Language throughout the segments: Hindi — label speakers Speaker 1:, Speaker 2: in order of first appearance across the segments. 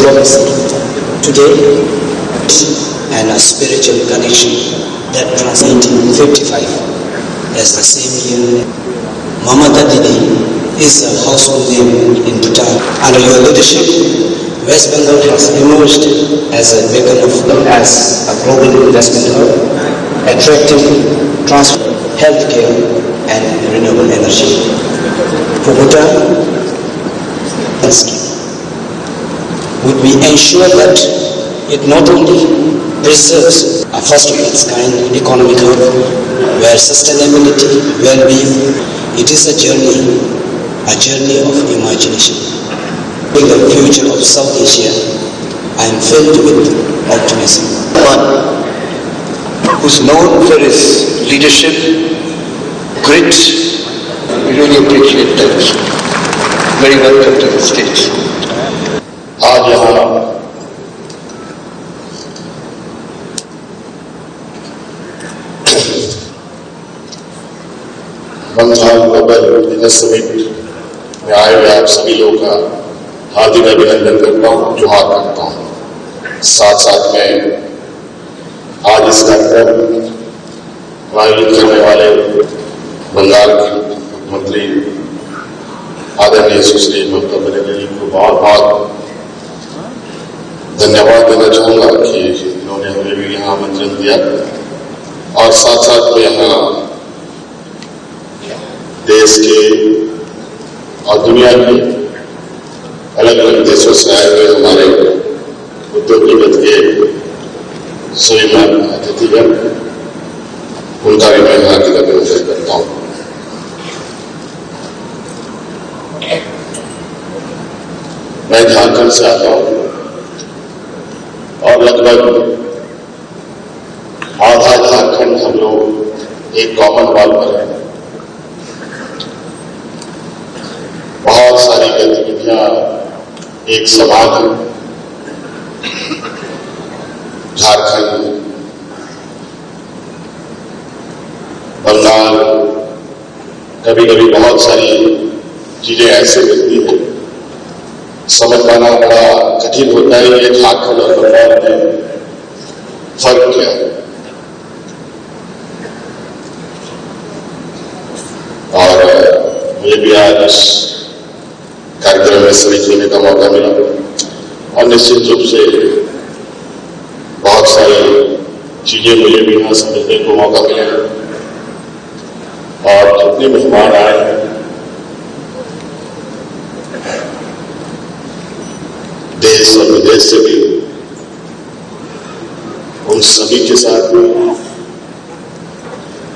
Speaker 1: diplomacy. Today, and a spiritual connection that transcends 55 as the same year. Mamata Didi is a household name in Bhutan. Under your leadership, West Bengal has emerged as a beacon of as a global investment hub, attracting transport, healthcare, and renewable energy. For Bhutan, would we ensure that it not only preserves a first of its kind economic hub where sustainability, well-being, it is a journey of imagination. In the future of South Asia, I am filled with optimism. One who's known for his leadership, grit, we really appreciate that. Very welcome to the stage.
Speaker 2: आज यहाँ बंगाल ग्लोबल बिजनेस समिट में आए हुए आप सभी लोगों का हार्दिक अभिनंदन करता हूँ, जोहार करता हूँ। साथ साथ में आज इस कार्यक्रम आयोजित करने वाले बंगाल के मुख्यमंत्री आदरणीय सुश्री ममता बनर्जी को बहुत बहुत धन्यवाद देना चाहूंगा कि इन्होंने हमें भी यहाँ आमंत्रण दिया और साथ साथ में यहाँ देश के और दुनिया के अलग अलग देशों से आए हुए हमारे उद्योग जगत के श्रीमान अतिथिगण, उनका भी मैं हार्दिक अभिनंदन करता हूँ। मैं झारखंड से आता हूँ और लगभग आधा झारखंड हम लोग एक कॉमन वॉल पर है। बहुत सारी गतिविधियां एक समान है। झारखंड, बंगाल, कभी कभी बहुत सारी चीजें ऐसे मिलती हैं, समझ पाना बड़ा कठिन होता है ये झारखंड और बंगाल में फर्क क्या है। और मुझे भी आज कार्यक्रम में शरीक होने का मौका मिला और निश्चित रूप से बहुत सारी चीजें मुझे भी यहाँ समझने को मौका मिला और जितने मेहमान आए हैं देश और विदेश से भी, उन सभी के साथ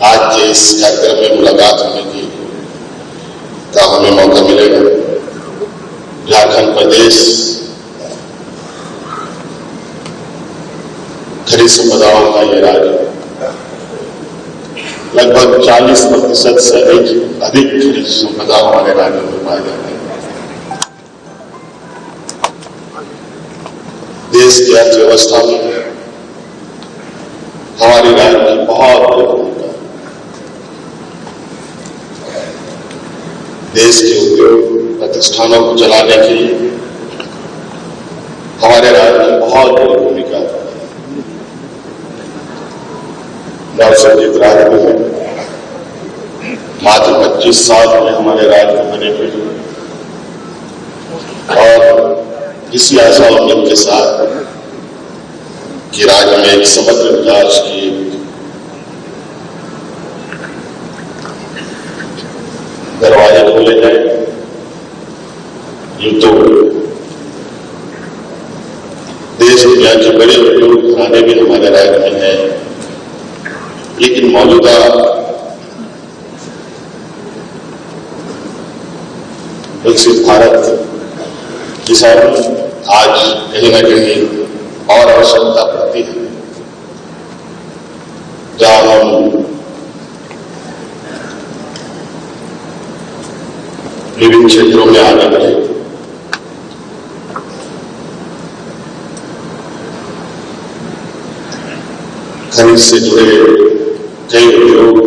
Speaker 2: आज के इस कार्यक्रम में मुलाकात होने की का हमें मौका मिलेगा। झारखंड प्रदेश खनिज संपदाओं का ये राज्य, लगभग 40% से अधिक खनिज संपदा हमारे राज्य में पाई जाती है। देश की अर्थव्यवस्था में हमारी राज्य की बहुत बड़ी भूमिका है। देश के उद्योग प्रतिष्ठानों को चलाने के लिए हमारे राज्य की बहुत बड़ी भूमिका है। नवसर्जित राज्य में मात्र 25 साल में हमारे राज्य को बने हुए और इसी आशा उम्मीद के साथ कि राज्य में एक समग्र विकास की दरवाजे खोले जाए। यूं तो देश दुनिया के बड़े उद्योग घराने भी हमारे राज्य में हैं, लेकिन मौजूदा विकसित भारत किसान आज कहीं ना कहीं और आवश्यकता पड़ती है, जहां हम विभिन्न क्षेत्रों में आगे बढ़े। खनिज से जुड़े कई उद्योग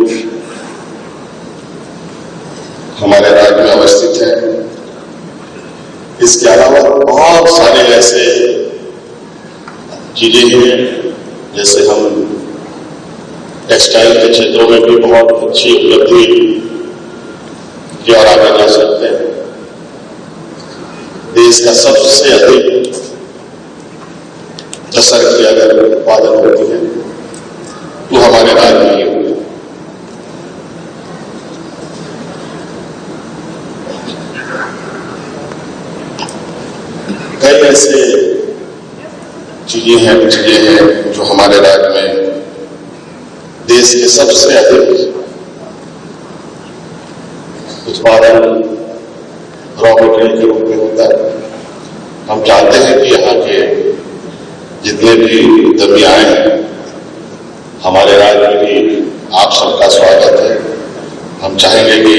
Speaker 2: हमारे राज्य में अवस्थित हैं। इसके अलावा बहुत सारे ऐसे चीजें हैं, जैसे हम टेक्सटाइल के क्षेत्रों में भी बहुत अच्छी उपलब्धि की ओर आगे जा सकते हैं। देश का सबसे अधिक दशक की अगर उत्पादन होती है तो हमारे राज्य में ही होगी। कई ऐसे चीजें हैं जो हमारे राज्य में देश के सबसे अधिक उत्पादन रॉ मटेरियल के रूप में होता है। हम चाहते हैं कि यहाँ के जितने भी उद्यमी आए हैं, हमारे राज्य में भी आप सबका स्वागत है। हम चाहेंगे कि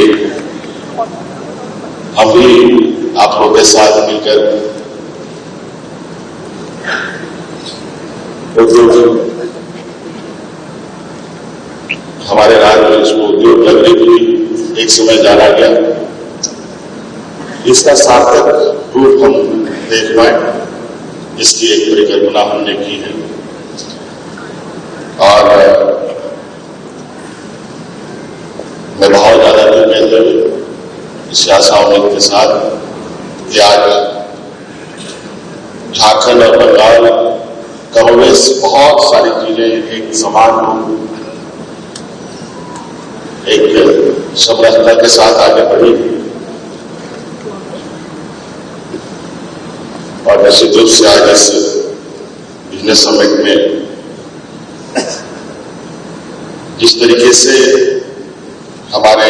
Speaker 2: हम भी आप लोगों के साथ मिलकर उद्योग, हमारे राज्य में इसको उद्योग नगरी भी एक समय जाना गया, इसका सार्थक रूप हम देख पाए, इसकी एक परिकल्पना हमने की है। और मैं बहुत ज्यादा नहीं कहते हुए इस आशा उम्मीद के साथ कि आज झारखंड और बंगाल कमोवेश बहुत सारी चीजें एक समान रूप, एक समरसता के साथ आगे बढ़ी और निश्चित रूप से आज इस बिजनेस समिट में जिस तरीके से हमारे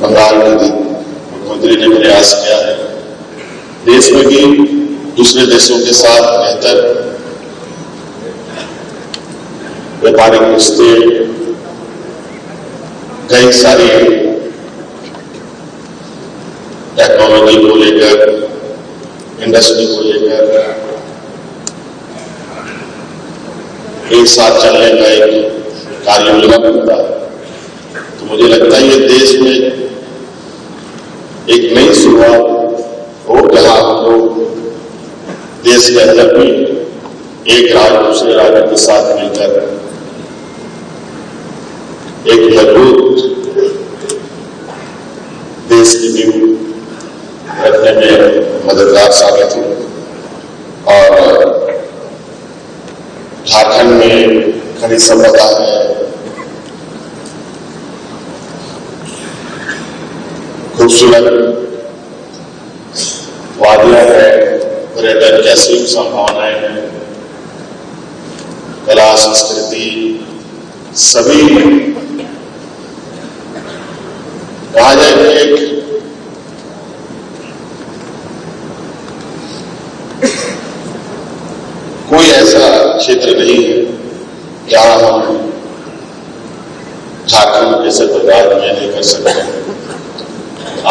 Speaker 2: बंगाल के मुख्यमंत्री ने प्रयास किया है, देश में भी दूसरे देशों के साथ बेहतर व्यापारिक रिश्ते, कई सारी टेक्नोलॉजी को लेकर, इंडस्ट्री को लेकर एक साथ चलने का एक कार्य योजना बनता है। तो मुझे लगता है ये देश में एक नई शुरुआत हो, जहां हम लोग देश के अंदर भी एक राज्य दूसरे राज्य के साथ मिलकर एक मजबूत देश की नींव रखने में मददगार साबित हो। और झारखंड में खनिज संपदा है, खूबसूरत वादियां हैं, पर्यटन की असीम संभावनाएं हैं, कला संस्कृति सभी कहा जाए कि एक कोई ऐसा क्षेत्र नहीं है जहां हम झारखंड जैसे तो राज्य में नहीं कर सकते।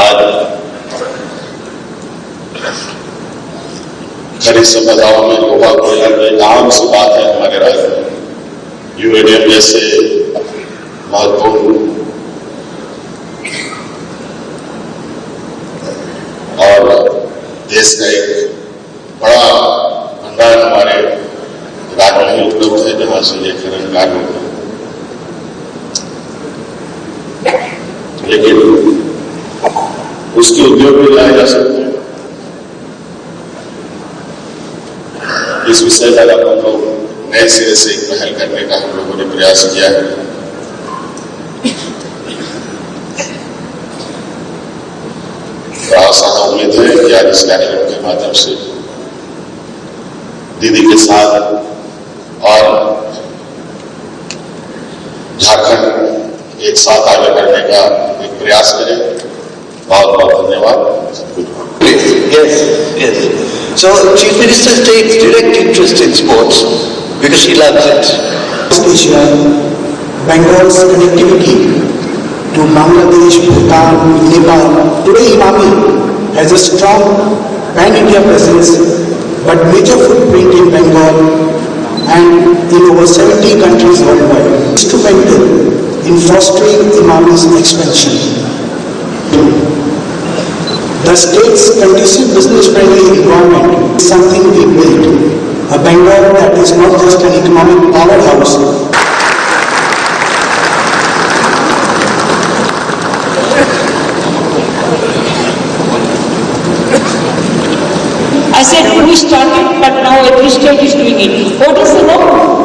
Speaker 2: आज खनिज संपदाओं में लोहा कोयला एक आम सी बात है हमारे राज्य में। यूरेनियम जैसे महत्वपूर्ण और देश का एक बड़ा भंडार हमारे राज्य में उपलब्ध है, जहां से ये खनन कार्य होता है। लेकिन उसके उद्योग में लाए जा सकते हैं। इस विषय पर हम लोग नए सिरे से एक पहल करने का हम लोगों ने प्रयास किया है। तो आशा उम्मीद है कि आज इस कार्यक्रम के माध्यम से दीदी के साथ और झारखंड एक साथ आगे बढ़ने का एक प्रयास करें। बहुत बहुत धन्यवाद।
Speaker 1: Yes. So Chief Minister takes direct interest in sports because he loves it.
Speaker 3: Asia, Bengal's connectivity to Bangladesh, Bhutan, Nepal. Today Imami has a strong pan-India presence, but major footprint in Bengal and in over 70 countries worldwide. Instrumental in fostering Imami's expansion. The state's conducive business-friendly environment is something we built. A Bengal that is not just an economic powerhouse,
Speaker 4: I said we started, but now every state is doing it. What is the law?